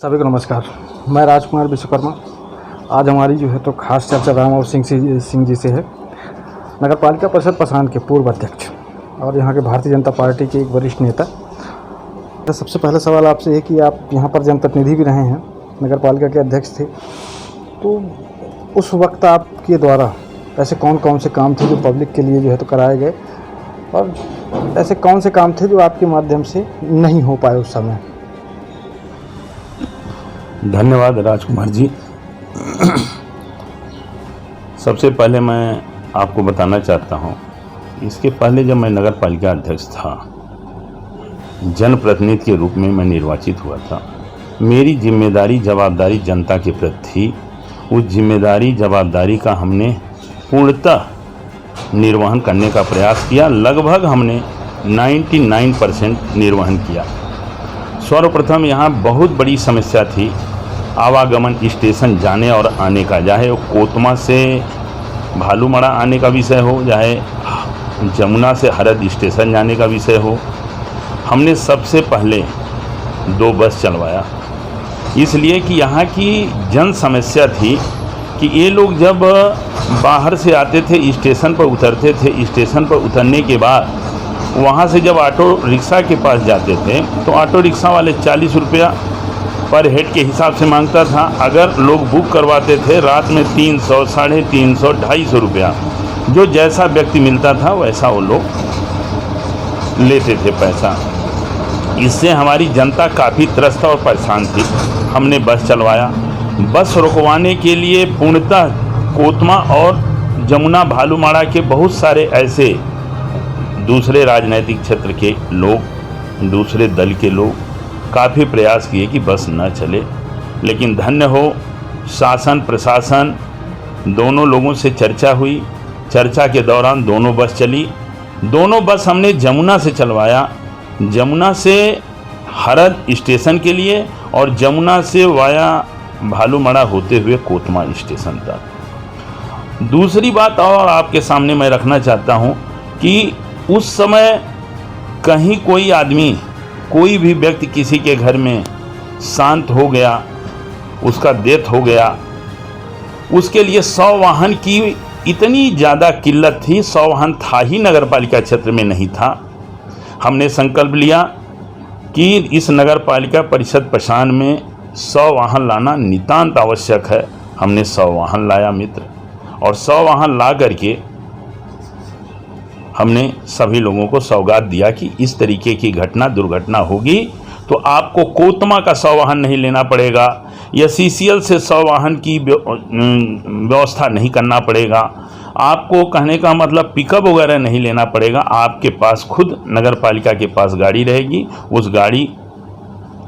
सभी को नमस्कार। मैं राजकुमार विश्वकर्मा। आज हमारी जो है तो खास चर्चा रामवर सिंह जी से है, नगर पालिका परिषद पसान के पूर्व अध्यक्ष और यहाँ के भारतीय जनता पार्टी के एक वरिष्ठ नेता। तो सबसे पहला सवाल आपसे है कि आप यहाँ पर जनप्रतिनिधि भी रहे हैं, नगर पालिका के अध्यक्ष थे, तो उस वक्त आपके द्वारा ऐसे कौन कौन से काम थे जो पब्लिक के लिए जो है तो कराए गए, और ऐसे कौन से काम थे जो आपके माध्यम से नहीं हो पाए उस समय? धन्यवाद राजकुमार जी। सबसे पहले मैं आपको बताना चाहता हूँ, इसके पहले जब मैं नगर पालिका अध्यक्ष था, जनप्रतिनिधि के रूप में मैं निर्वाचित हुआ था, मेरी जिम्मेदारी जवाबदारी जनता के प्रति थी। उस जिम्मेदारी जवाबदारी का हमने पूर्णतः निर्वहन करने का प्रयास किया। लगभग हमने 99% निर्वहन किया। सर्वप्रथम यहाँ बहुत बड़ी समस्या थी आवागमन, स्टेशन जाने और आने का, चाहे वो कोतमा से भालूमड़ा आने का विषय हो, चाहे जमुना से हरद स्टेशन जाने का विषय हो। हमने सबसे पहले 2 बस चलवाया, इसलिए कि यहाँ की जन समस्या थी कि ये लोग जब बाहर से आते थे, स्टेशन पर उतरते थे, स्टेशन पर उतरने के बाद वहाँ से जब ऑटो रिक्शा के पास जाते थे तो ऑटो रिक्शा वाले 40 रुपया पर हेड के हिसाब से मांगता था। अगर लोग बुक करवाते थे रात में 300, 350, 250 रुपया, जो जैसा व्यक्ति मिलता था वैसा वो लोग लेते थे पैसा। इससे हमारी जनता काफ़ी त्रस्त और परेशान थी। हमने बस चलवाया। बस रुकवाने के लिए पूर्णतः कोतमा और जमुना भालूमाड़ा के बहुत सारे ऐसे दूसरे राजनीतिक क्षेत्र के लोग, दूसरे दल के लोग काफ़ी प्रयास किए कि बस न चले, लेकिन धन्य हो शासन प्रशासन दोनों लोगों से चर्चा हुई। चर्चा के दौरान दोनों बस चली। दोनों बस हमने जमुना से चलवाया, जमुना से हरद स्टेशन के लिए और जमुना से वाया भालूमड़ा होते हुए कोतमा स्टेशन तक। दूसरी बात और आपके सामने मैं रखना चाहता हूँ कि उस समय कहीं कोई आदमी, कोई भी व्यक्ति किसी के घर में शांत हो गया, उसका डेथ हो गया, उसके लिए 100 वाहन की इतनी ज़्यादा किल्लत थी। 100 वाहन था ही नगर पालिका क्षेत्र में नहीं था। हमने संकल्प लिया कि इस नगर पालिका परिषद पसान में 100 वाहन लाना नितांत आवश्यक है। हमने 100 वाहन लाया मित्र, और 100 वाहन ला करके हमने सभी लोगों को सौगात दिया कि इस तरीके की घटना दुर्घटना होगी तो आपको कोतमा का 100 वाहन नहीं लेना पड़ेगा, या CCL से 100 वाहन की व्यवस्था नहीं करना पड़ेगा, आपको कहने का मतलब पिकअप वगैरह नहीं लेना पड़ेगा। आपके पास खुद नगर पालिका के पास गाड़ी रहेगी, उस गाड़ी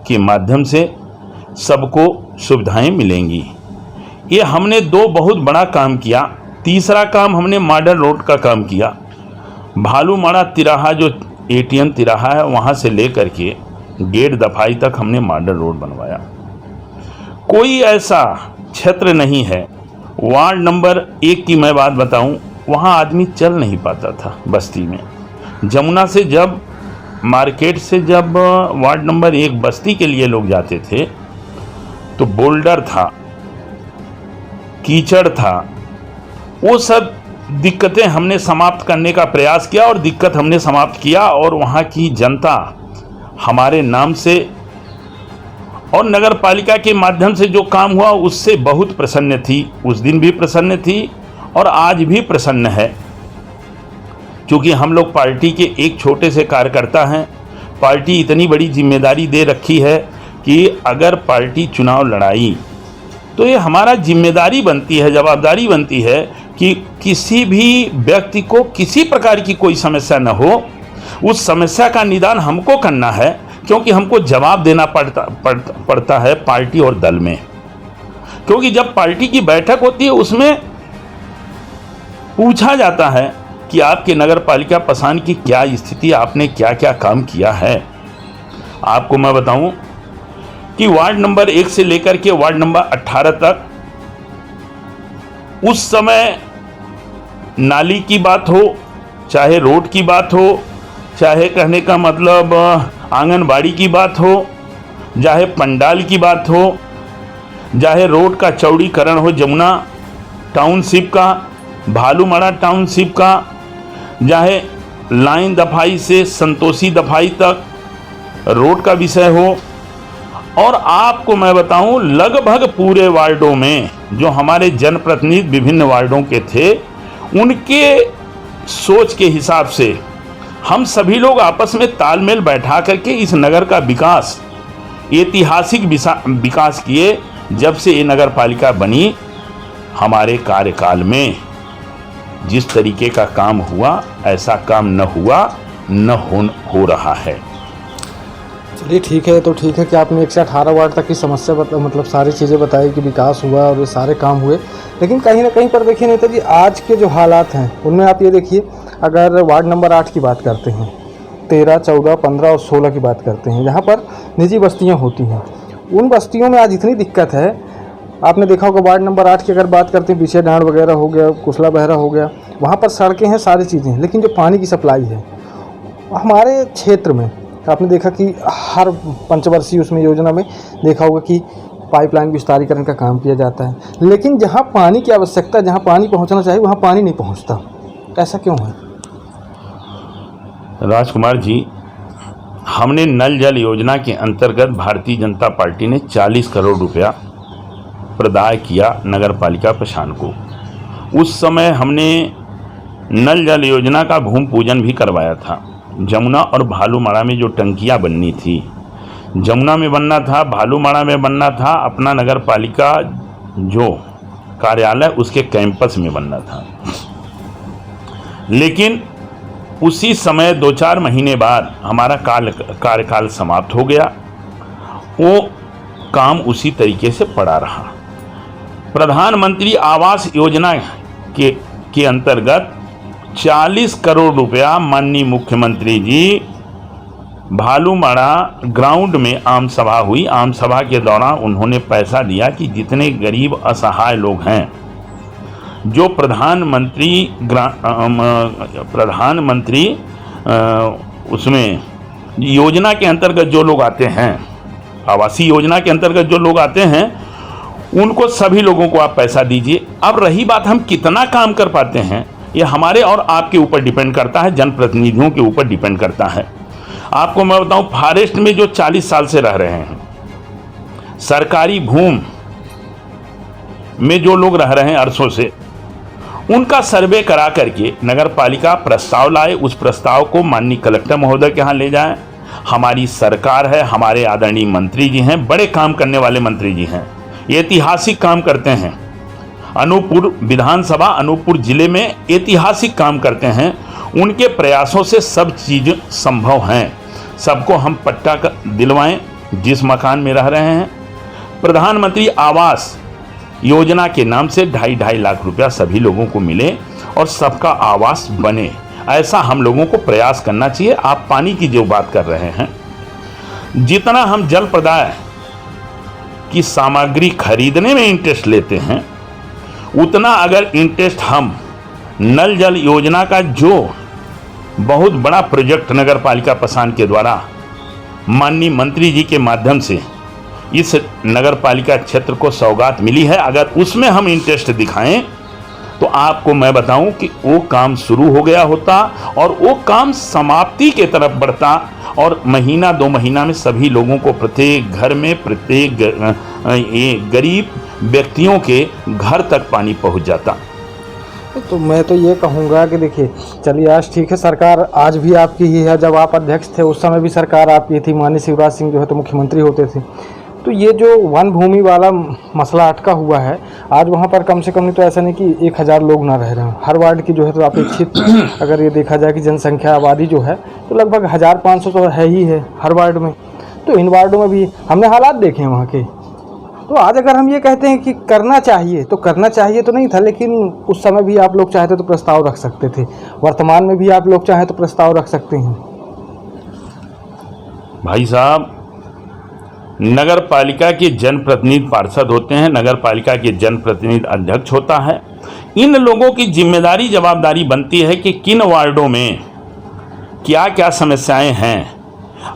के माध्यम से सबको सुविधाएं मिलेंगी। ये हमने 2 बहुत बड़ा काम किया। तीसरा काम हमने मॉडल रोड का काम किया। भालूमड़ा तिराहा जो ATM तिराहा है, वहाँ से लेकर के गेट दफाई तक हमने मॉडल रोड बनवाया। कोई ऐसा क्षेत्र नहीं है, वार्ड नंबर 1 की मैं बात बताऊं, वहाँ आदमी चल नहीं पाता था बस्ती में। जमुना से जब मार्केट से जब वार्ड नंबर 1 बस्ती के लिए लोग जाते थे तो बोल्डर था, कीचड़ था, वो सब दिक्कतें हमने समाप्त करने का प्रयास किया और दिक्कत हमने समाप्त किया। और वहाँ की जनता हमारे नाम से और नगर पालिका के माध्यम से जो काम हुआ उससे बहुत प्रसन्न थी। उस दिन भी प्रसन्न थी और आज भी प्रसन्न है, क्योंकि हम लोग पार्टी के एक छोटे से कार्यकर्ता हैं। पार्टी इतनी बड़ी जिम्मेदारी दे रखी है कि अगर पार्टी चुनाव लड़ाई तो ये हमारा जिम्मेदारी बनती है, जवाबदारी बनती है कि किसी भी व्यक्ति को किसी प्रकार की कोई समस्या न हो, उस समस्या का निदान हमको करना है, क्योंकि हमको जवाब देना पड़ता है पार्टी और दल में। क्योंकि जब पार्टी की बैठक होती है उसमें पूछा जाता है कि आपके नगर पालिका पसान की क्या स्थिति, आपने क्या क्या काम किया है। आपको मैं बताऊं कि वार्ड नंबर 1 से लेकर के वार्ड नंबर 18 तक उस समय नाली की बात हो, चाहे रोड की बात हो, चाहे कहने का मतलब आंगनबाड़ी की बात हो, चाहे पंडाल की बात हो, चाहे रोड का चौड़ीकरण हो, जमुना टाउनशिप का, भालूमाड़ा टाउनशिप का, चाहे लाइन दफाई से संतोषी दफाई तक रोड का विषय हो, और आपको मैं बताऊं लगभग पूरे वार्डों में जो हमारे जनप्रतिनिधि विभिन्न वार्डों के थे, उनके सोच के हिसाब से हम सभी लोग आपस में तालमेल बैठा करके इस नगर का विकास, ऐतिहासिक विकास किए। जब से ये नगर पालिका बनी, हमारे कार्यकाल में जिस तरीके का काम हुआ, ऐसा काम न हुआ, न हो रहा है। चलिए ठीक है, तो ठीक है कि आपने 1 से 18 वार्ड तक की समस्या मतलब सारी चीज़ें बताई कि विकास हुआ और ये सारे काम हुए, लेकिन कहीं ना कहीं पर देखिए नेताजी, आज के जो हालात हैं उनमें आप ये देखिए, अगर वार्ड नंबर 8 की बात करते हैं, 13, 14, 15 और 16 की बात करते हैं, जहाँ पर निजी बस्तियाँ होती हैं, उन बस्तियों में आज इतनी दिक्कत है। आपने देखा होगा वार्ड नंबर 8 की अगर बात करते हैं, पीछे डांड वगैरह हो गया, कुसला बहरा हो गया, वहाँ पर सड़कें हैं, सारी चीज़ें हैं, लेकिन जो पानी की सप्लाई है हमारे क्षेत्र में, आपने देखा कि हर पंचवर्षीय उसमें योजना में देखा होगा कि पाइपलाइन विस्तारीकरण का काम किया जाता है, लेकिन जहाँ पानी की आवश्यकता, जहाँ पानी पहुँचना चाहिए, वहाँ पानी नहीं पहुँचता। ऐसा क्यों है? राजकुमार जी, हमने नल जल योजना के अंतर्गत भारतीय जनता पार्टी ने 40 करोड़ रुपया प्रदान किया नगर पालिका प्रशासन को। उस समय हमने नल जल योजना का भूमि पूजन भी करवाया था। जमुना और भालूमाड़ा में जो टंकियां बननी थी, जमुना में बनना था, भालूमाड़ा में बनना था, अपना नगर पालिका जो कार्यालय उसके कैंपस में बनना था। लेकिन उसी समय 2-4 महीने बाद हमारा कार्यकाल समाप्त हो गया, वो काम उसी तरीके से पड़ा रहा। प्रधानमंत्री आवास योजना के अंतर्गत 40 करोड़ रुपया माननीय मुख्यमंत्री जी, भालूमाड़ा ग्राउंड में आम सभा हुई। आम सभा के दौरान उन्होंने पैसा दिया कि जितने गरीब असहाय लोग हैं, जो प्रधानमंत्री उसमें योजना के अंतर्गत जो लोग आते हैं, आवासीय योजना के अंतर्गत जो लोग आते हैं, उनको सभी लोगों को आप पैसा दीजिए। अब रही बात हम कितना काम कर पाते हैं, ये हमारे और आपके ऊपर डिपेंड करता है, जनप्रतिनिधियों के ऊपर डिपेंड करता है। आपको मैं बताऊं, फॉरेस्ट में जो 40 साल से रह रहे हैं, सरकारी भूमि में जो लोग रह रहे हैं अरसों से, उनका सर्वे करा करके नगर पालिका प्रस्ताव लाए। उस प्रस्ताव को माननीय कलेक्टर महोदय के यहाँ ले जाएं। हमारी सरकार है, हमारे आदरणीय मंत्री जी हैं, बड़े काम करने वाले मंत्री जी हैं, ऐतिहासिक काम करते हैं। अनूपपुर विधानसभा, अनूपपुर जिले में ऐतिहासिक काम करते हैं। उनके प्रयासों से सब चीज़ संभव हैं। सबको हम पट्टा दिलवाएं जिस मकान में रह रहे हैं। प्रधानमंत्री आवास योजना के नाम से 2.5 लाख रुपया सभी लोगों को मिले और सबका आवास बने, ऐसा हम लोगों को प्रयास करना चाहिए। आप पानी की जो बात कर रहे हैं, जितना हम जल प्रदाय की सामग्री खरीदने में इंटरेस्ट लेते हैं, उतना अगर इंटरेस्ट हम नल जल योजना का जो बहुत बड़ा प्रोजेक्ट नगर पालिका प्रशासन के द्वारा माननीय मंत्री जी के माध्यम से इस नगर पालिका क्षेत्र को सौगात मिली है, अगर उसमें हम इंटरेस्ट दिखाएं तो आपको मैं बताऊं कि वो काम शुरू हो गया होता और वो काम समाप्ति के तरफ बढ़ता और महीना 2 महीना में सभी लोगों को, प्रत्येक घर में, प्रत्येक गरीब व्यक्तियों के घर तक पानी पहुंच जाता। तो मैं तो ये कहूँगा कि देखिए, चलिए आज ठीक है, सरकार आज भी आपकी ही है। जब आप अध्यक्ष थे उस समय भी सरकार आपकी थी, माननीय शिवराज सिंह जो है तो मुख्यमंत्री होते थे। तो ये जो वन भूमि वाला मसला अटका हुआ है, आज वहाँ पर कम से कम नहीं तो ऐसा नहीं कि 1000 लोग ना रह रहे हैं। हर वार्ड की जो है तो अपेक्षित अगर ये देखा जाए कि जनसंख्या आबादी जो है तो लगभग 1500 तो है ही है हर वार्ड में। तो इन वार्डों में भी हमने हालात देखे हैं वहाँ के। तो आज अगर हम ये कहते हैं कि करना चाहिए तो नहीं था, लेकिन उस समय भी आप लोग चाहते तो प्रस्ताव रख सकते थे, वर्तमान में भी आप लोग चाहें तो प्रस्ताव रख सकते हैं। भाई साहब, नगर पालिका के जनप्रतिनिधि पार्षद होते हैं, नगर पालिका के जनप्रतिनिधि अध्यक्ष होता है। इन लोगों की जिम्मेदारी, जवाबदारी बनती है कि किन वार्डों में क्या क्या समस्याएं हैं।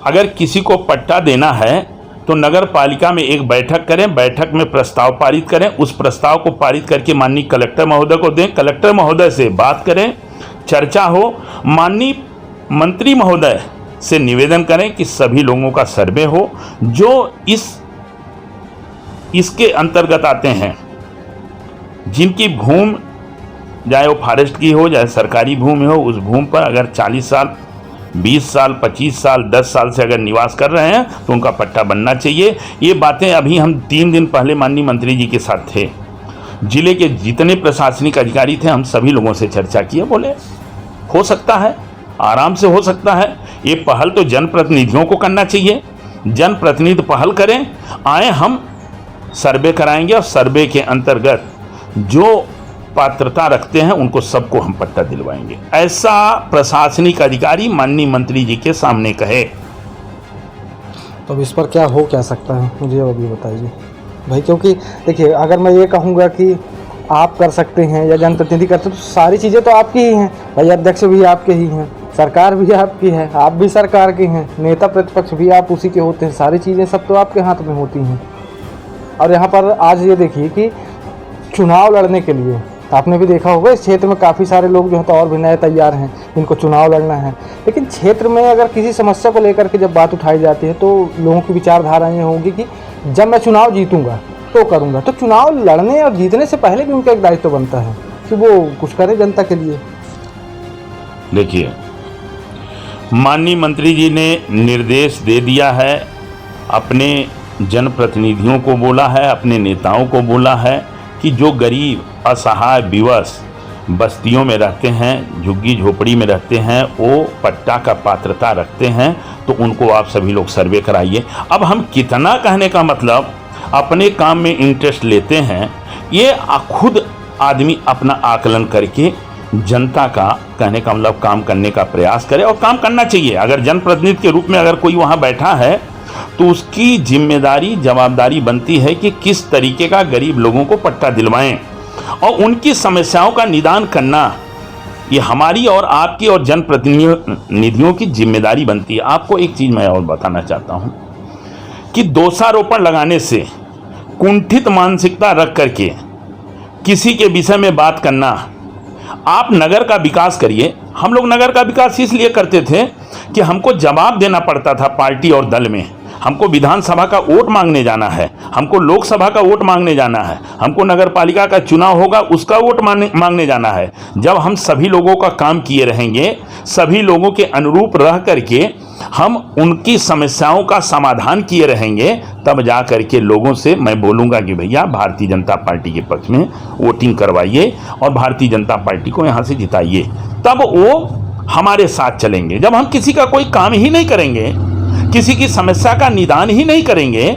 अगर किसी को पट्टा देना है तो नगर पालिका में एक बैठक करें, बैठक में प्रस्ताव पारित करें, उस प्रस्ताव को पारित करके माननीय कलेक्टर महोदय को दें, कलेक्टर महोदय से बात करें, चर्चा हो, माननीय मंत्री महोदय से निवेदन करें कि सभी लोगों का सर्वे हो जो इसके अंतर्गत आते हैं, जिनकी भूमि चाहे वो फॉरेस्ट की हो चाहे सरकारी भूमि हो, उस भूमि पर अगर 40 साल 20 साल 25 साल 10 साल से अगर निवास कर रहे हैं तो उनका पट्टा बनना चाहिए। ये बातें अभी हम 3 दिन पहले माननीय मंत्री जी के साथ थे, जिले के जितने प्रशासनिक अधिकारी थे हम सभी लोगों से चर्चा किए, बोले हो सकता है, आराम से हो सकता है। ये पहल तो जनप्रतिनिधियों को करना चाहिए, जनप्रतिनिधि पहल करें, आए हम सर्वे कराएंगे और सर्वे के अंतर्गत जो पात्रता रखते हैं उनको सबको हम पट्टा दिलवाएंगे, ऐसा प्रशासनिक अधिकारी माननीय मंत्री जी के सामने कहे। तो अब इस पर क्या हो क्या सकता है, मुझे अभी बताइए भाई। क्योंकि देखिए, अगर मैं ये कहूँगा कि आप कर सकते हैं या जनप्रतिनिधि करते हैं तो सारी चीज़ें तो आपकी ही हैं भाई, अध्यक्ष भी आपके ही हैं, सरकार भी आपकी है, आप भी सरकार के हैं, नेता प्रतिपक्ष भी आप उसी के होते हैं, सारी चीज़ें सब तो आपके हाथ में होती हैं। और यहाँ पर आज ये देखिए कि चुनाव लड़ने के लिए आपने भी देखा होगा इस क्षेत्र में काफ़ी सारे लोग जो है तो और भी नए तैयार हैं, इनको चुनाव लड़ना है। लेकिन क्षेत्र में अगर किसी समस्या को लेकर के जब बात उठाई जाती है तो लोगों की विचारधारा ये होगी कि जब मैं चुनाव जीतूंगा तो करूंगा। तो चुनाव लड़ने और जीतने से पहले भी उनका एक दायित्व बनता है कि वो कुछ करे जनता के लिए। देखिए, माननीय मंत्री जी ने निर्देश दे दिया है, अपने जनप्रतिनिधियों को बोला है, अपने नेताओं को बोला है कि जो गरीब असहाय विवश बस्तियों में रहते हैं, झुग्गी झोपड़ी में रहते हैं, वो पट्टा का पात्रता रखते हैं, तो उनको आप सभी लोग सर्वे कराइए। अब हम कितना कहने का मतलब अपने काम में इंटरेस्ट लेते हैं, ये खुद आदमी अपना आकलन करके जनता का कहने का मतलब काम करने का प्रयास करे, और काम करना चाहिए। अगर जनप्रतिनिधि के रूप में अगर कोई वहाँ बैठा है तो उसकी जिम्मेदारी जवाबदारी बनती है कि किस तरीके का गरीब लोगों को पट्टा दिलवाएं और उनकी समस्याओं का निदान करना, ये हमारी और आपकी और जनप्रतिनिधियों की जिम्मेदारी बनती है। आपको एक चीज़ मैं और बताना चाहता हूं कि दोषारोपण लगाने से, कुंठित मानसिकता रख करके किसी के विषय में बात करना, आप नगर का विकास करिए। हम लोग नगर का विकास इसलिए करते थे कि हमको जवाब देना पड़ता था पार्टी और दल में, हमको विधानसभा का वोट मांगने जाना है, हमको लोकसभा का वोट मांगने जाना है, हमको नगर पालिका का चुनाव होगा उसका वोट मांगने जाना है। जब हम सभी लोगों का काम किए रहेंगे, सभी लोगों के अनुरूप रह करके हम उनकी समस्याओं का समाधान किए रहेंगे, तब जा करके लोगों से मैं बोलूँगा कि भैया भारतीय जनता पार्टी के पक्ष में वोटिंग करवाइए और भारतीय जनता पार्टी को यहाँ से जिताइए, तब वो हमारे साथ चलेंगे। जब हम किसी का कोई काम ही नहीं करेंगे, किसी की समस्या का निदान ही नहीं करेंगे,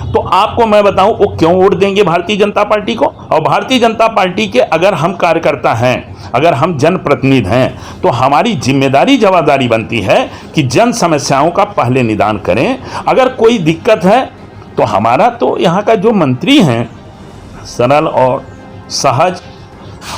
तो आपको मैं बताऊं वो क्यों वोट देंगे भारतीय जनता पार्टी को। और भारतीय जनता पार्टी के अगर हम कार्यकर्ता हैं, अगर हम जनप्रतिनिधि हैं, तो हमारी जिम्मेदारी जवाबदारी बनती है कि जन समस्याओं का पहले निदान करें। अगर कोई दिक्कत है तो हमारा तो यहाँ का जो मंत्री हैं सरल और सहज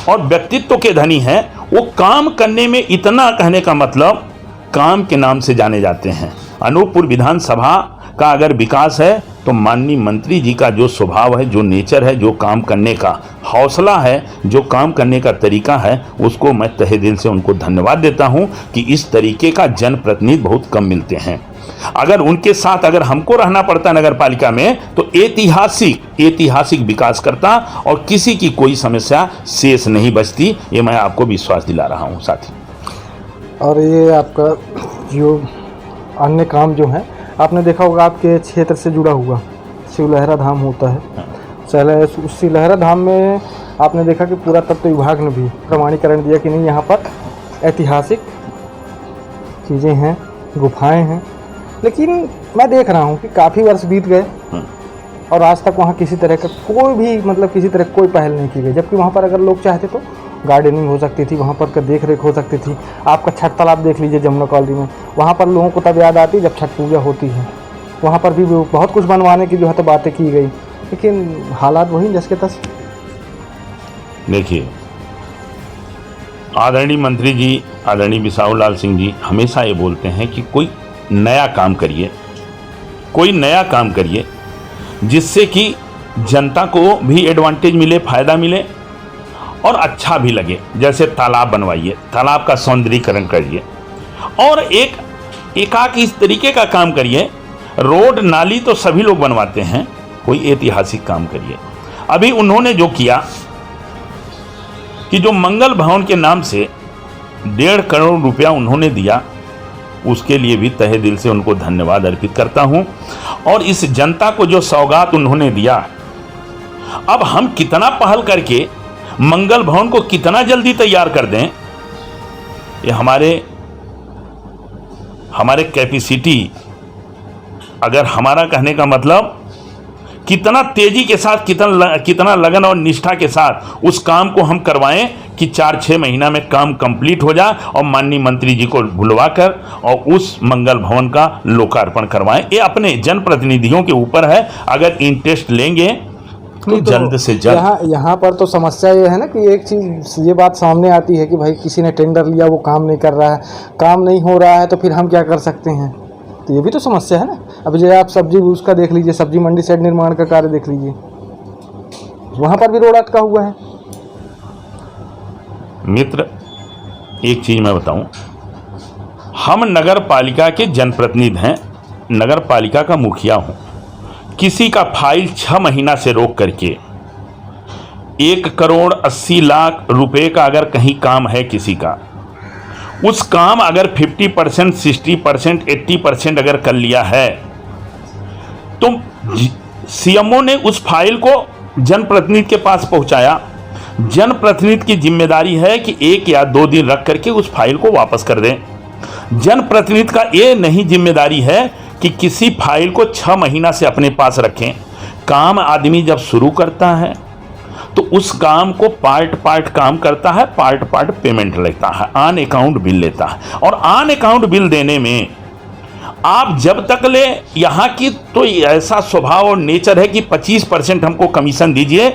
और व्यक्तित्व के धनी हैं, वो काम करने में इतना कहने का मतलब काम के नाम से जाने जाते हैं। अनूपपुर विधानसभा का अगर विकास है तो माननीय मंत्री जी का जो स्वभाव है, जो नेचर है, जो काम करने का हौसला है, जो काम करने का तरीका है, उसको मैं तहे दिल से उनको धन्यवाद देता हूं कि इस तरीके का जनप्रतिनिधि बहुत कम मिलते हैं। अगर उनके साथ अगर हमको रहना पड़ता नगर पालिका में तो ऐतिहासिक विकास करता और किसी की कोई समस्या शेष नहीं बचती, ये मैं आपको विश्वास दिला रहा हूँ साथी। और ये आपका जो अन्य काम जो है आपने देखा होगा, आपके क्षेत्र से जुड़ा हुआ शिवलहरा धाम होता है। उस शिवलहरा धाम में आपने देखा कि पुरातत्व विभाग ने भी प्रमाणीकरण दिया कि नहीं, यहाँ पर ऐतिहासिक चीज़ें हैं, गुफाएं हैं। लेकिन मैं देख रहा हूँ कि काफ़ी वर्ष बीत गए और आज तक वहाँ किसी तरह का कोई भी किसी तरह कोई पहल नहीं की गई। जबकि वहाँ पर अगर लोग चाहते तो गार्डनिंग हो सकती थी, वहाँ पर देख रेख हो सकती थी। आपका छठ तालाब देख लीजिए जमुना कॉलोनी में, वहाँ पर लोगों को तब याद आती जब छठ पूजा होती है। वहाँ पर भी बहुत कुछ बनवाने की जो है तो बातें की गई, लेकिन हालात वही जस के तस। देखिए, आदरणीय मंत्री जी, आदरणीय बिसाहू लाल सिंह जी हमेशा ये बोलते हैं कि कोई नया काम करिए, कोई नया काम करिए जिससे कि जनता को भी एडवांटेज मिले, फ़ायदा मिले और अच्छा भी लगे। जैसे तालाब बनवाइए, तालाब का सौंदर्यीकरण करिए, और एकाक इस तरीके का काम करिए। रोड नाली तो सभी लोग बनवाते हैं, कोई ऐतिहासिक काम करिए। अभी उन्होंने जो किया कि जो मंगल भवन के नाम से 1.5 करोड़ रुपया उन्होंने दिया, उसके लिए भी तहे दिल से उनको धन्यवाद अर्पित करता हूं। और इस जनता को जो सौगात उन्होंने दिया, अब हम कितना पहल करके मंगल भवन को कितना जल्दी तैयार कर दें, ये हमारे कैपेसिटी, अगर हमारा कहने का मतलब कितना तेजी के साथ, कितना लगन और निष्ठा के साथ उस काम को हम करवाएं कि 4-6 महीना में काम कंप्लीट हो जाए और माननीय मंत्री जी को बुलवाकर और उस मंगल भवन का लोकार्पण करवाएं। ये अपने जनप्रतिनिधियों के ऊपर है, अगर इंटरेस्ट लेंगे तो जल्द से जल्द। यहाँ पर तो समस्या ये है ना कि एक चीज़ ये बात सामने आती है कि भाई किसी ने टेंडर लिया, वो काम नहीं कर रहा है, काम नहीं हो रहा है, तो फिर हम क्या कर सकते हैं? तो ये भी तो समस्या है ना। अब जो आप सब्जी उसका देख लीजिए, सब्जी मंडी सेट निर्माण का कार्य देख लीजिए, वहाँ पर भी रोड अटका हुआ है। मित्र, एक चीज़ मैं बताऊं, हम नगर पालिका के जनप्रतिनिधि हैं, नगर पालिका का मुखिया हूं। किसी का फाइल 6 महीना से रोक करके 1,80,00,000 रुपए का अगर कहीं काम है किसी का, उस काम अगर 50%, 60%, 80% अगर कर लिया है, तो सीएमओ ने उस फाइल को जनप्रतिनिधि के पास पहुंचाया। जनप्रतिनिधि की जिम्मेदारी है कि 1 या 2 दिन रख करके उस फाइल को वापस कर दें। जनप्रतिनिधि का ये नहीं जिम्मेदारी है कि किसी फाइल को 6 महीना से अपने पास रखें। काम आदमी जब शुरू करता है तो उस काम को पार्ट काम करता है, पार्ट पेमेंट लेता है, ऑन अकाउंट बिल लेता है। और ऑन अकाउंट बिल देने में आप जब तक ले, यहाँ की तो ऐसा स्वभाव और नेचर है कि 25% हमको कमीशन दीजिए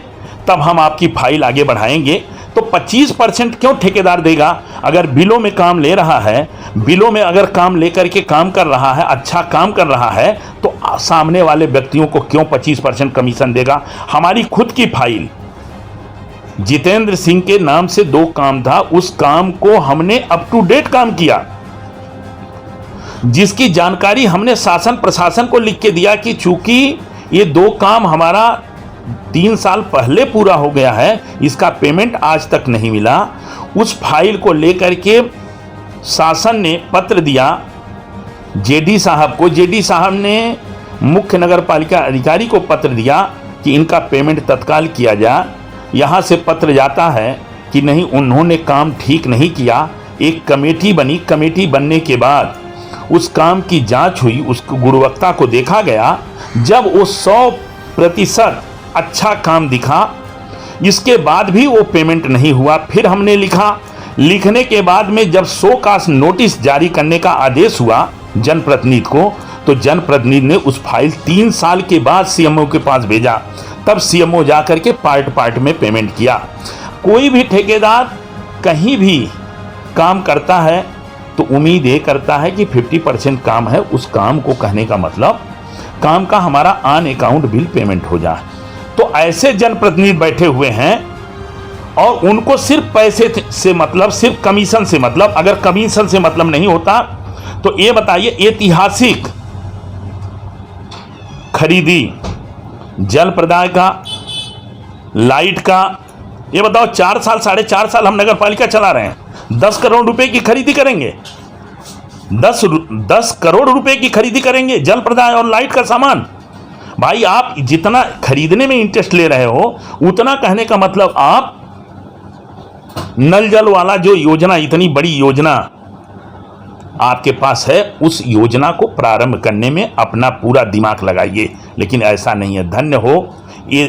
तब हम आपकी फाइल आगे बढ़ाएंगे। तो 25% क्यों ठेकेदार देगा? अगर बिलों में काम ले रहा है, बिलों में अगर काम लेकर के काम कर रहा है, अच्छा काम कर रहा है, तो सामने वाले व्यक्तियों को क्यों 25% कमीशन देगा? हमारी खुद की फाइल जितेंद्र सिंह के नाम से 2 काम था, उस काम को हमने अप टू डेट काम किया, जिसकी जानकारी हमने शासन प्रशासन को लिख के दिया कि चूंकि ये 2 काम हमारा 3 साल पहले पूरा हो गया है, इसका पेमेंट आज तक नहीं मिला। उस फाइल को लेकर के शासन ने पत्र दिया जेडी साहब को। जेडी साहब ने मुख्य नगर पालिका अधिकारी को पत्र दिया कि इनका पेमेंट तत्काल किया जाए। यहाँ से पत्र जाता है कि नहीं, उन्होंने काम ठीक नहीं किया। एक कमेटी बनी, कमेटी बनने के बाद उस काम की जांच हुई, उस गुणवत्ता को देखा गया। जब वो 100% अच्छा काम दिखा, इसके बाद भी वो पेमेंट नहीं हुआ। फिर हमने लिखा, लिखने के बाद में जब 100 का नोटिस जारी करने का आदेश हुआ जनप्रतिनिधि को, तो जनप्रतिनिधि ने उस फाइल 3 साल के बाद सीएमओ के पास भेजा। तब सीएमओ जाकर के पार्ट में पेमेंट किया। कोई भी ठेकेदार कहीं भी काम करता है तो उम्मीद ये करता है कि 50% काम है, उस काम को कहने का मतलब काम का हमारा ऑन अकाउंट बिल पेमेंट हो जाए। तो ऐसे जनप्रतिनिधि बैठे हुए हैं और उनको सिर्फ पैसे से मतलब, सिर्फ कमीशन से मतलब। अगर कमीशन से मतलब नहीं होता तो ये बताइए, ऐतिहासिक खरीदी जल प्रदाय का, लाइट का, ये बताओ 4 साल 4.5 साल हम नगर पालिका चला रहे हैं, 10 करोड़ रुपए की खरीदी करेंगे, 10 करोड़ रुपए की खरीदी करेंगे जल प्रदाय और लाइट का सामान। भाई आप जितना खरीदने में इंटरेस्ट ले रहे हो, उतना कहने का मतलब आप नल जल वाला जो योजना, इतनी बड़ी योजना आपके पास है, उस योजना को प्रारंभ करने में अपना पूरा दिमाग लगाइए। लेकिन ऐसा नहीं है। धन्य हो ये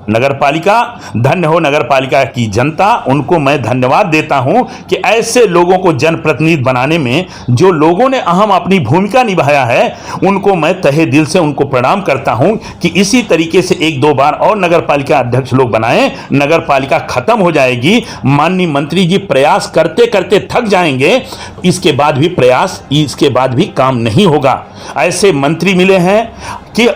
नगर पालिका, धन्य हो नगर पालिका की जनता। उनको मैं धन्यवाद देता हूं कि ऐसे लोगों को जनप्रतिनिधि बनाने में जो लोगों ने अहम अपनी भूमिका निभाया है, उनको मैं तहे दिल से उनको प्रणाम करता हूं कि इसी तरीके से 1-2 बार और नगर पालिका अध्यक्ष लोग बनाएं। नगर पालिका खत्म हो जाएगी। माननीय मंत्री जी प्रयास करते करते थक जाएंगे, इसके बाद भी काम नहीं होगा। ऐसे मंत्री मिले हैं कि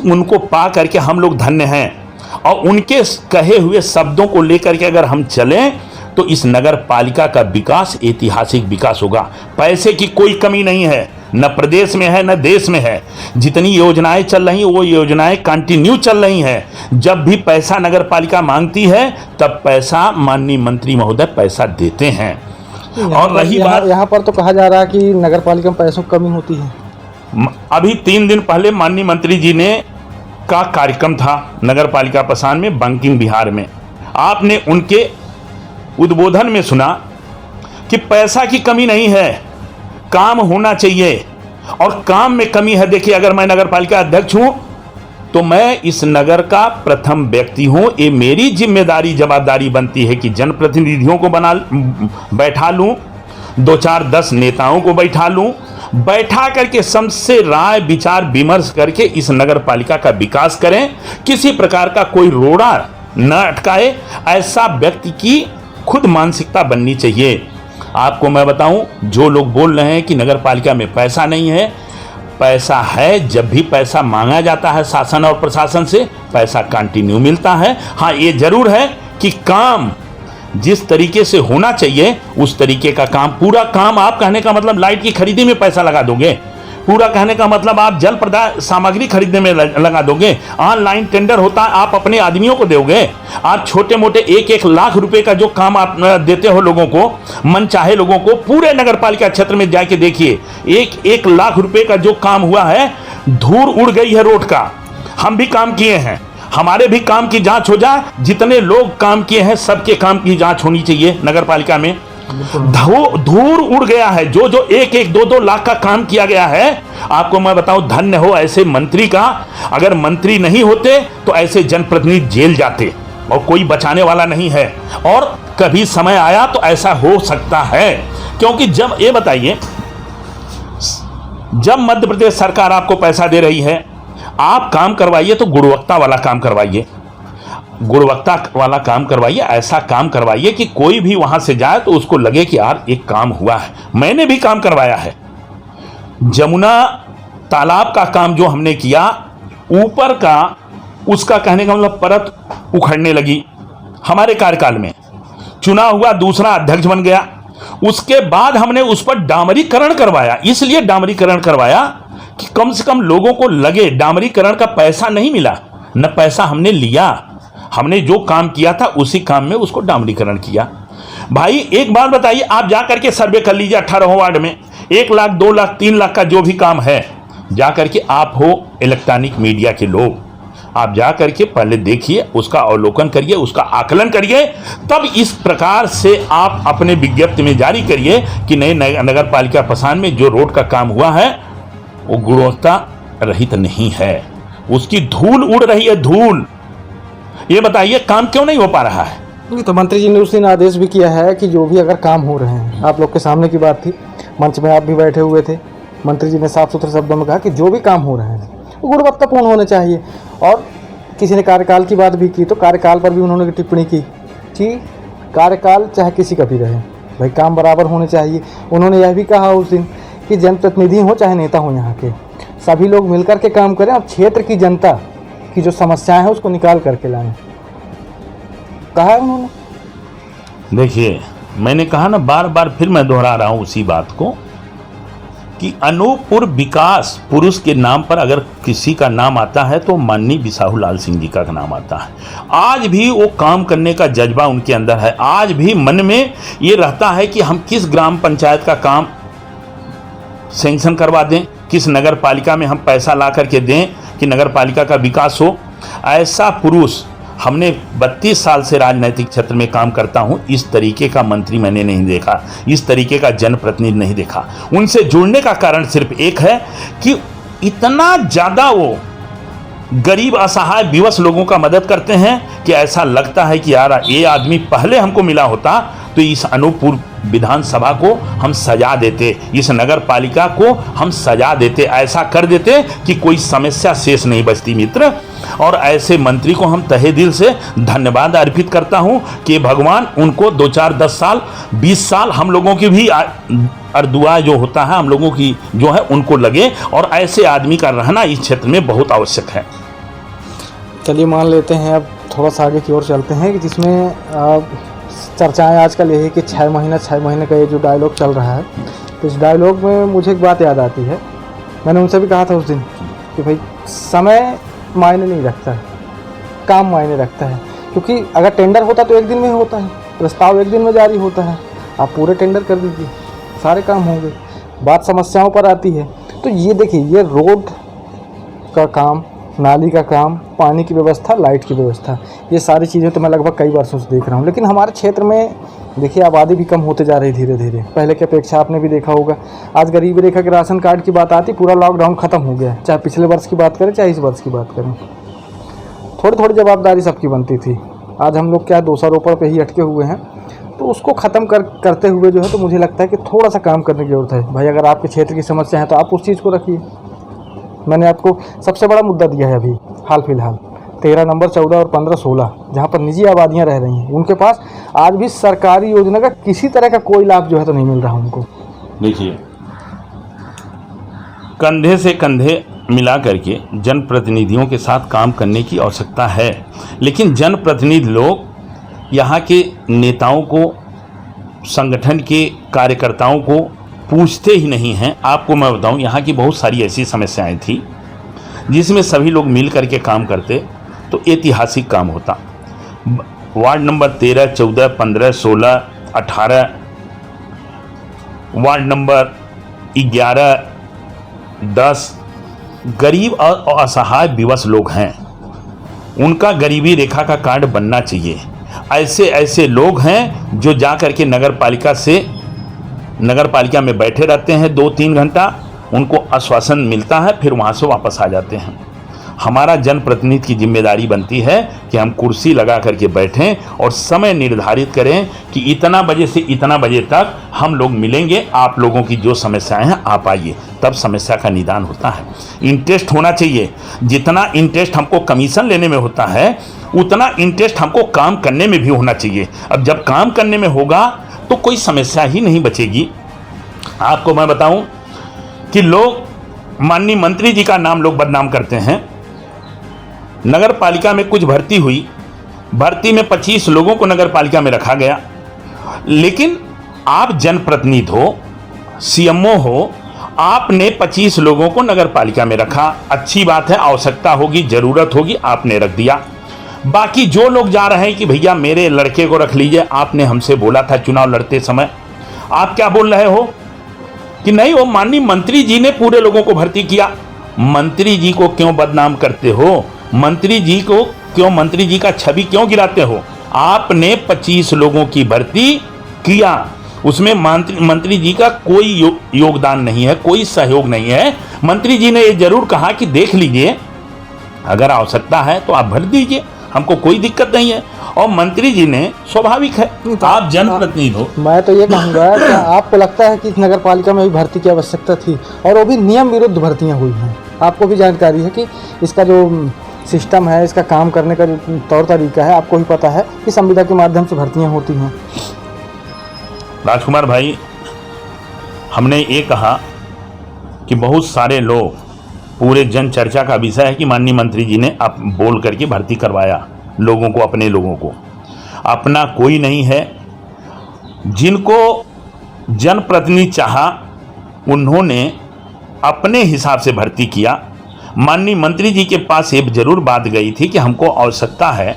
उनको पा करके हम लोग धन्य हैं, और उनके कहे हुए शब्दों को लेकर के अगर हम चलें तो इस नगर पालिका का विकास ऐतिहासिक विकास होगा। पैसे की कोई कमी नहीं है, न प्रदेश में है न देश में है। जितनी योजनाएं चल रही वो योजनाएं कंटिन्यू चल रही हैं। जब भी पैसा नगर पालिका मांगती है तब पैसा माननीय मंत्री महोदय पैसा देते हैं। और रही बात, यहाँ पर तो कहा जा रहा है कि नगर पालिका में पैसों की कमी होती है। अभी 3 दिन पहले माननीय मंत्री जी ने का कार्यक्रम था नगर पालिका पसान में, बंकिंग बिहार में। आपने उनके उद्बोधन में सुना कि पैसा की कमी नहीं है, काम होना चाहिए, और काम में कमी है। देखिए, अगर मैं नगर पालिका अध्यक्ष हूं तो मैं इस नगर का प्रथम व्यक्ति हूं। ये मेरी जिम्मेदारी जवाबदारी बनती है कि जनप्रतिनिधियों को बैठा लूं, 2-4-10 नेताओं को बैठा लूं, बैठा करके सबसे राय विचार विमर्श करके इस नगर पालिका का विकास करें। किसी प्रकार का कोई रोड़ा न अटकाए, ऐसा व्यक्ति की खुद मानसिकता बननी चाहिए। आपको मैं बताऊं, जो लोग बोल रहे हैं कि नगर पालिका में पैसा नहीं है, पैसा है। जब भी पैसा मांगा जाता है शासन और प्रशासन से, पैसा कंटिन्यू मिलता है। हाँ, ये जरूर है कि काम जिस तरीके से होना चाहिए उस तरीके का काम, पूरा काम, आप कहने का मतलब लाइट की खरीदी में पैसा लगा दोगे, पूरा कहने का मतलब आप जल प्रदाय सामग्री खरीदने में लगा दोगे, ऑनलाइन टेंडर होता है आप अपने आदमियों को दोगे, आप छोटे मोटे 1-1 लाख रुपए का जो काम आप देते हो लोगों को, मन चाहे लोगों को, पूरे नगर पालिका क्षेत्र में जाके देखिए 1-1 लाख रुपए का जो काम हुआ है, धूल उड़ गई है रोड का। हम भी काम किए हैं, हमारे भी काम की जांच हो जाए। जितने लोग काम किए हैं सबके काम की जांच होनी चाहिए नगर पालिका में। धूल उड़ गया है, जो 1-1, 2-2 लाख का काम किया गया है। आपको मैं बताऊं, धन्य हो ऐसे मंत्री का। अगर मंत्री नहीं होते तो ऐसे जनप्रतिनिधि जेल जाते और कोई बचाने वाला नहीं है। और कभी समय आया तो ऐसा हो सकता है, क्योंकि जब ये बताइए, जब मध्य प्रदेश सरकार आपको पैसा दे रही है, आप काम करवाइए तो गुणवत्ता वाला काम करवाइए, गुणवत्ता वाला काम करवाइए। ऐसा काम करवाइए कि कोई भी वहां से जाए तो उसको लगे कि यार एक काम हुआ है। मैंने भी काम करवाया है। जमुना तालाब का काम जो हमने किया, ऊपर का उसका कहने का मतलब परत उखड़ने लगी हमारे कार्यकाल में। चुना हुआ दूसरा अध्यक्ष बन गया, उसके बाद हमने उस पर डामरीकरण करवाया। इसलिए डामरीकरण करवाया कि कम से कम लोगों को लगे। डामरीकरण का पैसा नहीं मिला, न पैसा हमने लिया, हमने जो काम किया था उसी काम में उसको डामरीकरण किया। भाई एक बात बताइए, आप जा करके सर्वे कर लीजिए 18 वार्ड में 1 लाख 2 लाख 3 लाख का जो भी काम है, जा करके आप हो इलेक्ट्रॉनिक मीडिया के लोग, आप जा करके पहले देखिए, उसका अवलोकन करिए, उसका आकलन करिए, तब इस प्रकार से आप अपने विज्ञप्ति में जारी करिए कि नए नगर पालिका पसान में जो रोड का काम हुआ है वो गुणवत्ता रहित नहीं है, उसकी धूल उड़ रही है, धूल। ये बताइए काम क्यों नहीं हो पा रहा है? नहीं तो मंत्री जी ने उस दिन आदेश भी किया है कि जो भी अगर काम हो रहे हैं, आप लोग के सामने की बात थी, मंच में आप भी बैठे हुए थे, मंत्री जी ने साफ सुथरे शब्दों में कहा कि जो भी काम हो रहे हैं वो गुणवत्तापूर्ण होने चाहिए। और किसी ने कार्यकाल की बात भी की तो कार्यकाल पर भी उन्होंने टिप्पणी की कि कार्यकाल चाहे किसी का भी रहे, भाई काम बराबर होने चाहिए। उन्होंने यह भी कहा उस दिन कि जनप्रतिनिधि हो चाहे नेता हो, यहाँ के सभी लोग मिलकर के काम करें और क्षेत्र की जनता की जो समस्याएं हैं उसको निकाल करके लाएं, कहा है उन्होंने। देखिए, मैंने कहा ना, बार बार फिर मैं दोहरा रहा हूं उसी बात को कि अनूपपुर विकास पुरुष के नाम पर अगर किसी का नाम आता है तो माननीय बिसाहू लाल सिंह जी का नाम आता है। आज भी वो काम करने का जज्बा उनके अंदर है, आज भी मन में ये रहता है कि हम किस ग्राम पंचायत का काम सैंक्शन करवा दें, किस नगर पालिका में हम पैसा ला करके दें कि नगर पालिका का विकास हो। ऐसा पुरुष, हमने 32 साल से राजनीतिक क्षेत्र में काम करता हूं, इस तरीके का मंत्री मैंने नहीं देखा, इस तरीके का जनप्रतिनिधि नहीं देखा। उनसे जुड़ने का कारण सिर्फ एक है कि इतना ज़्यादा वो गरीब असहाय विवश लोगों का मदद करते हैं कि ऐसा लगता है कि यार ये आदमी पहले हमको मिला होता तो इस अनूपपुर विधानसभा को हम सजा देते, इस नगर पालिका को हम सजा देते, ऐसा कर देते कि कोई समस्या शेष नहीं बचती मित्र। और ऐसे मंत्री को हम तहे दिल से धन्यवाद अर्पित करता हूं कि भगवान उनको 2 4 10 साल 20 साल हम लोगों की भी दुआ जो होता है हम लोगों की जो है उनको लगे, और ऐसे आदमी का रहना इस क्षेत्र में बहुत आवश्यक है। चलिए मान लेते हैं अब थोड़ा सा आगे की ओर चलते हैं कि जिसमें चर्चाएं आजकल यही कि 6 महीने का ये जो डायलॉग चल रहा है, तो इस डायलॉग में मुझे एक बात याद आती है। मैंने उनसे भी कहा था उस दिन कि भाई समय मायने नहीं रखता है, काम मायने रखता है। क्योंकि अगर टेंडर होता तो एक दिन में ही होता है, प्रस्ताव एक दिन में जारी होता है। आप पूरे टेंडर कर दीजिए, सारे काम होंगे। बात समस्याओं पर आती है तो ये देखिए, ये रोड का काम, नाली का काम, पानी की व्यवस्था, लाइट की व्यवस्था, ये सारी चीज़ें तो मैं लगभग कई वर्षों से देख रहा हूँ। लेकिन हमारे क्षेत्र में देखिए आबादी भी कम होते जा रही धीरे धीरे। पहले की अपेक्षा आपने भी देखा होगा, आज गरीबी रेखा के राशन कार्ड की बात आती, पूरा लॉकडाउन ख़त्म हो गया। चाहे पिछले वर्ष की बात करें, चाहे इस वर्ष की बात करें, थोड़ी थोड़ी जवाबदारी सबकी बनती थी। आज हम लोग क्या 200 रुपये पे ही अटके हुए हैं। तो उसको ख़त्म करते हुए जो है तो मुझे लगता है कि थोड़ा सा काम करने की ज़रूरत है। भाई अगर आपके क्षेत्र की समस्या है तो आप उस चीज़ को रखिए। मैंने आपको सबसे बड़ा मुद्दा दिया है अभी हाल फिलहाल 13 नंबर 14 और 15 16, जहाँ पर निजी आबादियाँ रह रही हैं, उनके पास आज भी सरकारी योजना का किसी तरह का कोई लाभ जो है तो नहीं मिल रहा उनको। देखिए, कंधे से कंधे मिला करके जनप्रतिनिधियों के साथ काम करने की आवश्यकता है, लेकिन जनप्रतिनिधि लोग यहाँ के नेताओं को, संगठन के कार्यकर्ताओं को पूछते ही नहीं हैं। आपको मैं बताऊं, यहाँ की बहुत सारी ऐसी समस्याएं थी जिसमें सभी लोग मिल करके काम करते तो ऐतिहासिक काम होता। वार्ड नंबर 13, 14, 15, 16, 18, वार्ड नंबर 11, 10 गरीब और असहाय विवश लोग हैं, उनका गरीबी रेखा का कार्ड बनना चाहिए। ऐसे लोग हैं जो जा करके नगर पालिका में बैठे रहते हैं 2-3 घंटा, उनको आश्वासन मिलता है, फिर वहाँ से वापस आ जाते हैं। हमारा जनप्रतिनिधि की जिम्मेदारी बनती है कि हम कुर्सी लगा करके बैठें और समय निर्धारित करें कि इतना बजे से इतना बजे तक हम लोग मिलेंगे, आप लोगों की जो समस्याएं हैं आप आइए, तब समस्या का निदान होता है। इंटरेस्ट होना चाहिए, जितना इंटरेस्ट हमको कमीशन लेने में होता है उतना इंटरेस्ट हमको काम करने में भी होना चाहिए। अब जब काम करने में होगा तो कोई समस्या ही नहीं बचेगी। आपको मैं बताऊं कि लोग माननीय मंत्री जी का नाम लोग बदनाम करते हैं। नगर पालिका में कुछ भर्ती हुई, भर्ती में 25 लोगों को नगर पालिका में रखा गया, लेकिन आप जनप्रतिनिधि हो, सीएमओ हो, आपने 25 लोगों को नगर पालिका में रखा, अच्छी बात है, आवश्यकता होगी, जरूरत होगी, आपने रख दिया। बाकी जो लोग जा रहे हैं कि भैया मेरे लड़के को रख लीजिए, आपने हमसे बोला था चुनाव लड़ते समय, आप क्या बोल रहे हो कि नहीं वो माननीय मंत्री जी ने पूरे लोगों को भर्ती किया। मंत्री जी को क्यों बदनाम करते हो? मंत्री जी को क्यों, मंत्री जी का छवि क्यों गिराते हो? आपने 25 लोगों की भर्ती किया, उसमें मंत्री जी का कोई योगदान नहीं है, कोई सहयोग नहीं है। मंत्री जी ने ये जरूर कहा कि देख लीजिए, अगर आवश्यकता है तो आप भर दीजिए, हमको कोई दिक्कत नहीं है। और मंत्री जी ने, स्वाभाविक है, आप जनप्रतिनिधि हो। मैं तो ये कहूँगा कि आपको लगता है कि इस नगर पालिका में भी भर्ती की आवश्यकता थी और वो भी नियम विरुद्ध भर्तियाँ हुई हैं। आपको भी जानकारी है कि इसका जो सिस्टम है, इसका काम करने का जो तौर तरीका है, आपको भी पता है कि संविदा के माध्यम से भर्तियाँ होती हैं। राजकुमार भाई, हमने ये कहा कि बहुत सारे लोग, पूरे जन चर्चा का विषय है कि माननीय मंत्री जी ने आप बोल करके भर्ती करवाया लोगों को, अपने लोगों को। अपना कोई नहीं है, जिनको जनप्रतिनिधि चाहा उन्होंने अपने हिसाब से भर्ती किया। माननीय मंत्री जी के पास ये जरूर बात गई थी कि हमको आवश्यकता है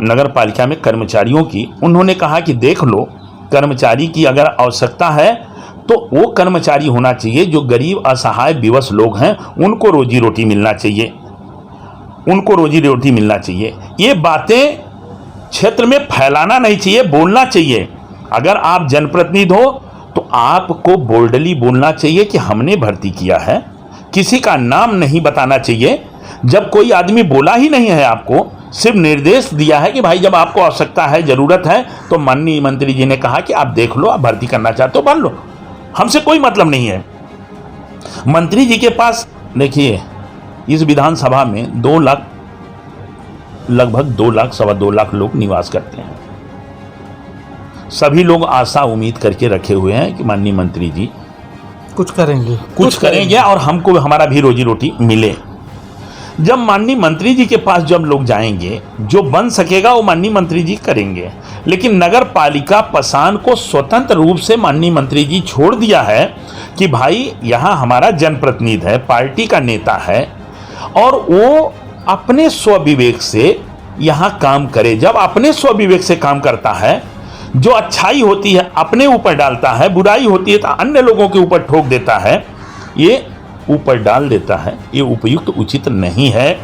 नगर पालिका में कर्मचारियों की। उन्होंने कहा कि देख लो, कर्मचारी की अगर आवश्यकता है तो वो कर्मचारी होना चाहिए जो गरीब असहाय विवश लोग हैं, उनको रोजी रोटी मिलना चाहिए, उनको रोजी रोटी मिलना चाहिए। ये बातें क्षेत्र में फैलाना नहीं चाहिए, बोलना चाहिए। अगर आप जनप्रतिनिधि हो तो आपको बोल्डली बोलना चाहिए कि हमने भर्ती किया है, किसी का नाम नहीं बताना चाहिए। जब कोई आदमी बोला ही नहीं है, आपको सिर्फ निर्देश दिया है कि भाई जब आपको आवश्यकता है, ज़रूरत है, तो माननीय मंत्री जी ने कहा कि आप देख लो, आप भर्ती करना चाहते हो भर लो, हमसे कोई मतलब नहीं है। मंत्री जी के पास देखिए, इस विधानसभा में 2 लाख, लगभग 2 लाख, 2.25 लाख लोग निवास करते हैं। सभी लोग आशा उम्मीद करके रखे हुए हैं कि माननीय मंत्री जी कुछ करेंगे और हमको हमारा भी रोजी रोटी मिले। जब माननीय मंत्री जी के पास जब लोग जाएंगे, जो बन सकेगा वो माननीय मंत्री जी करेंगे। लेकिन नगर पालिका पसान को स्वतंत्र रूप से माननीय मंत्री जी छोड़ दिया है कि भाई यहाँ हमारा जनप्रतिनिधि है, पार्टी का नेता है, और वो अपने स्वविवेक से यहाँ काम करे। जब अपने स्वविवेक से काम करता है, जो अच्छाई होती है अपने ऊपर डालता है, बुराई होती है तो अन्य लोगों के ऊपर ठोक देता है, ये ऊपर डाल देता है, ये उपयुक्त उचित नहीं है।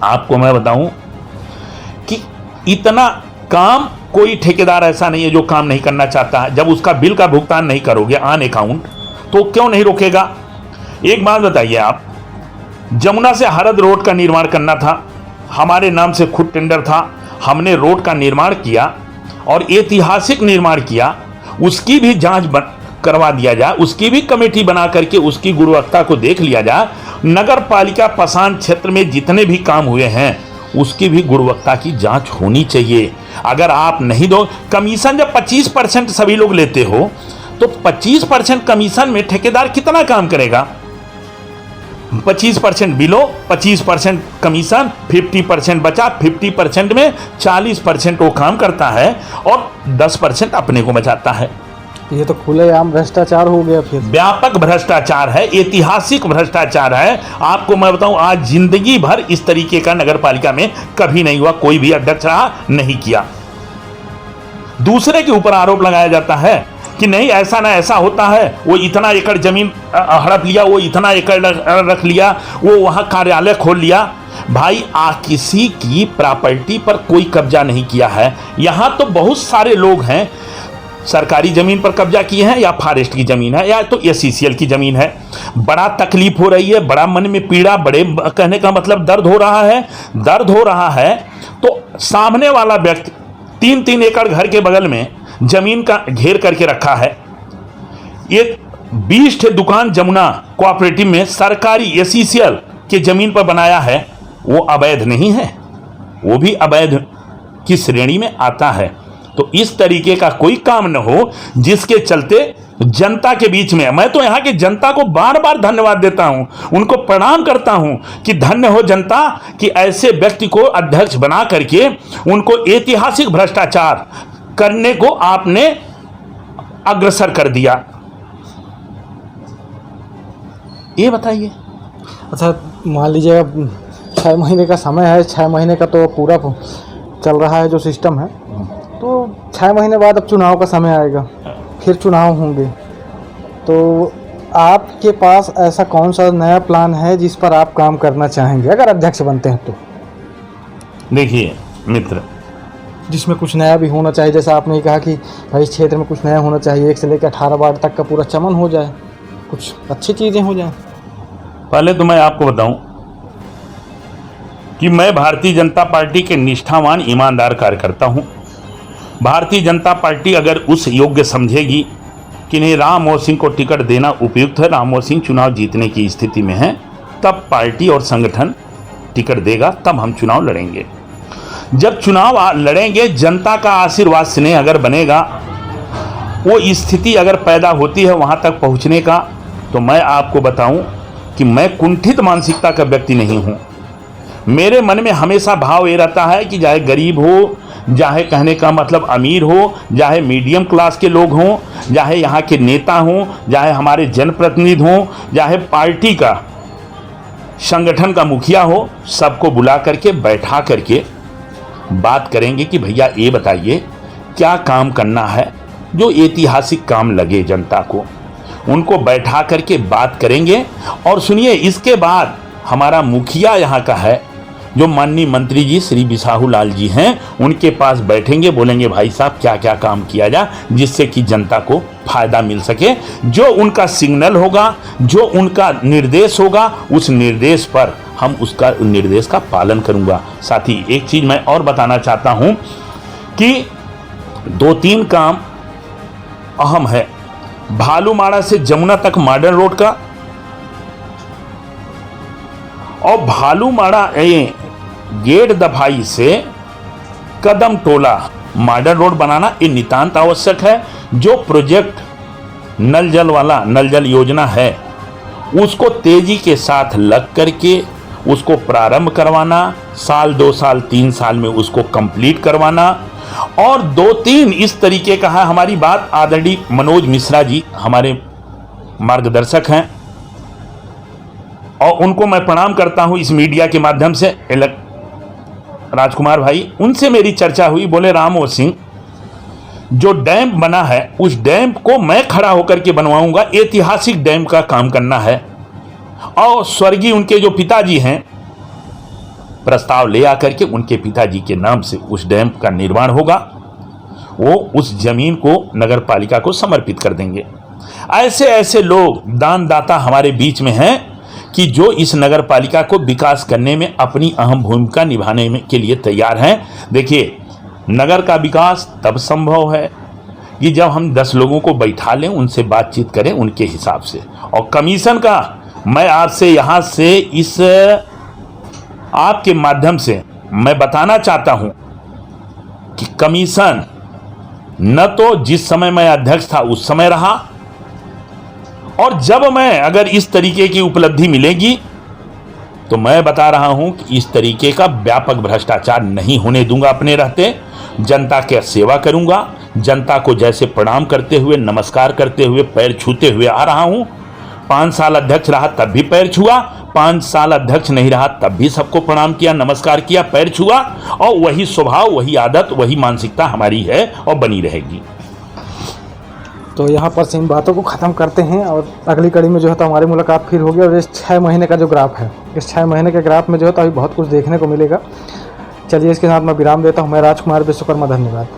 आपको मैं बताऊं कि इतना काम कोई ठेकेदार ऐसा नहीं है जो काम नहीं करना चाहता है। जब उसका बिल का भुगतान नहीं करोगे ऑन अकाउंट, तो क्यों नहीं रोकेगा। एक बात बताइए, आप जमुना से हरद रोड का निर्माण करना था, हमारे नाम से खुद टेंडर था, हमने रोड का निर्माण किया और ऐतिहासिक निर्माण किया, उसकी भी जांच करवा दिया जाए, उसकी भी कमेटी बना करके उसकी गुणवत्ता को देख लिया जाए। नगर पालिका पसान क्षेत्र में जितने भी काम हुए हैं उसकी भी गुणवत्ता की जांच होनी चाहिए। अगर आप नहीं दो कमीशन, जब 25% सभी लोग लेते हो तो 25% कमीशन में ठेकेदार कितना काम करेगा। 25% बिलो, 25% कमीशन, 50% बचा, 50% में 40% वो काम करता है और 10% अपने को बचाता है। ये तो खुलेआम भ्रष्टाचार हो गया, फिर व्यापक भ्रष्टाचार है, ऐतिहासिक भ्रष्टाचार है। आपको मैं बताऊं, आज जिंदगी भर इस तरीके का नगर पालिका में कभी नहीं हुआ, कोई भी अध्यक्ष रहा नहीं किया। दूसरे के ऊपर आरोप लगाया जाता है कि नहीं ऐसा ना ऐसा होता है, वो इतना एकड़ जमीन हड़प लिया, वो इतना एकड़ रख लिया, वो वहाँ कार्यालय खोल लिया। भाई किसी की प्रॉपर्टी पर कोई कब्जा नहीं किया है। यहाँ तो बहुत सारे लोग हैं सरकारी ज़मीन पर कब्जा किए हैं, या फॉरेस्ट की ज़मीन है, या तो एससीसीएल की ज़मीन है। बड़ा तकलीफ हो रही है, बड़ा मन में पीड़ा, बड़े कहने का मतलब दर्द हो रहा है। तो सामने वाला व्यक्ति 3-3 एकड़ घर के बगल में ज़मीन का घेर करके रखा है। ये 20 ठे दुकान जमुना कोऑपरेटिव में सरकारी एससीसीएल के ज़मीन पर बनाया है, वो अवैध नहीं है, वो भी अवैध की श्रेणी में आता है। तो इस तरीके का कोई काम न हो जिसके चलते जनता के बीच में, मैं तो यहाँ की जनता को बार बार धन्यवाद देता हूँ, उनको प्रणाम करता हूँ कि धन्य हो जनता कि ऐसे व्यक्ति को अध्यक्ष बना करके उनको ऐतिहासिक भ्रष्टाचार करने को आपने अग्रसर कर दिया। ये बताइए। अच्छा, मान लीजिए 6 महीने का समय है, 6 महीने का तो पूरा चल रहा है जो सिस्टम है, तो 6 महीने बाद अब चुनाव का समय आएगा, फिर चुनाव होंगे, तो आपके पास ऐसा कौन सा नया प्लान है जिस पर आप काम करना चाहेंगे अगर अध्यक्ष बनते हैं तो? देखिए मित्र, जिसमें कुछ नया भी होना चाहिए, जैसा आपने कहा कि भाई इस क्षेत्र में कुछ नया होना चाहिए, 1 से लेकर 18 वार्ड तक का पूरा चमन हो जाए, कुछ अच्छी चीज़ें हो जाएं। पहले तो मैं आपको बताऊं कि मैं भारतीय जनता पार्टी के निष्ठावान ईमानदार कार्यकर्ता हूं। भारतीय जनता पार्टी अगर उस योग्य समझेगी कि नहीं राम मोहन सिंह को टिकट देना उपयुक्त है, राम मोहन सिंह चुनाव जीतने की स्थिति में है, तब पार्टी और संगठन टिकट देगा, तब हम चुनाव लड़ेंगे। जब चुनाव लड़ेंगे, जनता का आशीर्वाद स्नेह अगर बनेगा, वो स्थिति अगर पैदा होती है वहाँ तक पहुँचने का, तो मैं आपको बताऊं कि मैं कुंठित मानसिकता का व्यक्ति नहीं हूँ। मेरे मन में हमेशा भाव ये रहता है कि चाहे गरीब हो, चाहे कहने का मतलब अमीर हो, चाहे मीडियम क्लास के लोग हों, चाहे यहाँ के नेता हों, चाहे हमारे जनप्रतिनिधि हों, चाहे पार्टी का संगठन का मुखिया हो, सबको बुला करके बैठा करके बात करेंगे कि भैया ये बताइए क्या काम करना है जो ऐतिहासिक काम लगे जनता को। उनको बैठा करके बात करेंगे। और सुनिए, इसके बाद हमारा मुखिया यहाँ का है जो माननीय मंत्री जी श्री बिसाहू लाल जी हैं, उनके पास बैठेंगे, बोलेंगे भाई साहब क्या क्या काम किया जाए जिससे कि जनता को फायदा मिल सके। जो उनका सिग्नल होगा, जो उनका निर्देश होगा, उस निर्देश पर हम उसका निर्देश का पालन करूंगा। साथ ही एक चीज मैं और बताना चाहता हूं कि 2-3 काम अहम है। भालूमाड़ा से जमुना तक मॉडर्न रोड का, और भालूमाड़ा गेट दफाई से कदम टोला मॉडर्न रोड बनाना ये नितांत आवश्यक है। जो प्रोजेक्ट नल जल वाला, नल जल योजना है, उसको तेजी के साथ लग करके उसको प्रारंभ करवाना, साल 2 साल 3 साल में उसको कंप्लीट करवाना। और 2-3 इस तरीके का है। हमारी बात आदरणीय मनोज मिश्रा जी हमारे मार्गदर्शक हैं, और उनको मैं प्रणाम करता हूं इस मीडिया के माध्यम से। राजकुमार भाई, उनसे मेरी चर्चा हुई, बोले रामो सिंह जो डैम बना है उस डैम को मैं खड़ा होकर के बनवाऊंगा, ऐतिहासिक डैम का काम करना है। और स्वर्गीय उनके जो पिताजी हैं, प्रस्ताव ले आकर के उनके पिताजी के नाम से उस डैम का निर्माण होगा। वो उस जमीन को नगर पालिका को समर्पित कर देंगे। ऐसे ऐसे लोग दानदाता हमारे बीच में हैं कि जो इस नगर पालिका को विकास करने में अपनी अहम भूमिका निभाने में के लिए तैयार हैं। देखिए, नगर का विकास तब संभव है कि जब हम 10 लोगों को बैठा लें, उनसे बातचीत करें उनके हिसाब से। और कमीशन का मैं आपसे यहाँ से इस आपके माध्यम से मैं बताना चाहता हूँ कि कमीशन न तो जिस समय मैं अध्यक्ष था उस समय रहा, और जब मैं अगर इस तरीके की उपलब्धि मिलेगी तो मैं बता रहा हूं कि इस तरीके का व्यापक भ्रष्टाचार नहीं होने दूंगा अपने रहते। जनता की सेवा करूंगा, जनता को जैसे प्रणाम करते हुए, नमस्कार करते हुए, पैर छूते हुए आ रहा हूं। 5 साल अध्यक्ष रहा तब भी पैर छुआ, 5 साल अध्यक्ष नहीं रहा तब भी सबको प्रणाम किया, नमस्कार किया, पैर छुआ। और वही स्वभाव, वही आदत, वही मानसिकता हमारी है और बनी रहेगी। तो यहाँ पर से इन बातों को ख़त्म करते हैं, और अगली कड़ी में जो है तो हमारी मुलाकात फिर होगी। और इस 6 महीने का जो ग्राफ है, इस 6 महीने के ग्राफ में जो है तो अभी बहुत कुछ देखने को मिलेगा। चलिए, इसके साथ मैं विराम देता हूँ। मैं राजकुमार विश्वकर्मा, धन्यवाद।